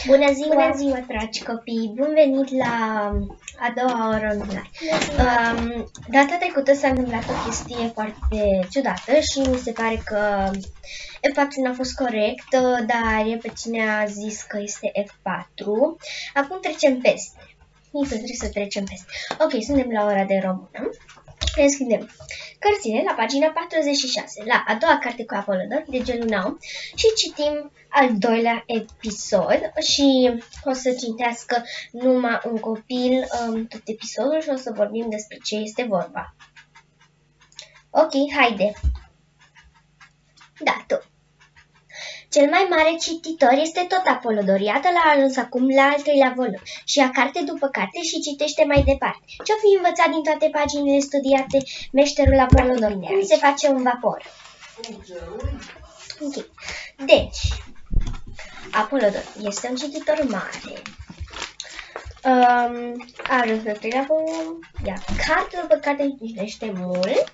Bună ziua, dragi copii! Bun venit la a doua oră online. Data trecută s-a întâmplat o chestie foarte ciudată și mi se pare că F4 n-a fost corect, dar e pe cine a zis că este F4. Acum trecem peste. Trebuie să trecem peste. Ok, suntem la ora de română. Deschidem cărțile la pagina 46, la a doua carte cu Apolodor, de genul Naum, și citim al doilea episod și o să citească numai un copil tot episodul și o să vorbim despre ce este vorba. Ok, haide! Da, tu! Cel mai mare cititor este tot Apolodor. Iată l-a ajuns acum la al treilea volum și ia carte după carte și citește mai departe. Ce-o fi învățat din toate paginile studiate meșterul Apolodor? Cum se face un vapor? Okay. Deci, Apolodor este un cititor mare. A ajuns la al treilea volum, ia carte după carte și citește mult,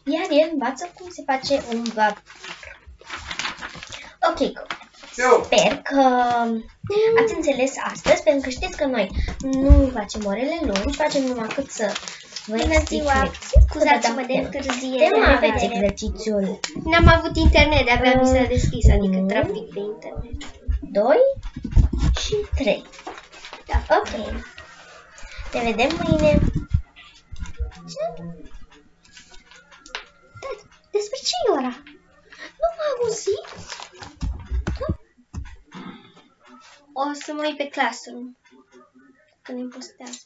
iar el învață cum se face un vapor. Ok, sper că ați înțeles astăzi, pentru că știți că noi nu facem orele lungi, facem numai cât să vă explic. Scuzați-mă de întârziere. De nu aveți exercițiul. N-am avut internet, de-abia mi s-a deschis, adică trafic de internet. 2 și 3. Da. Ok. Ne vedem mâine. Despre ce e ora? Nu m-am auzit? O să mă uit pe Classroom când îmi postează.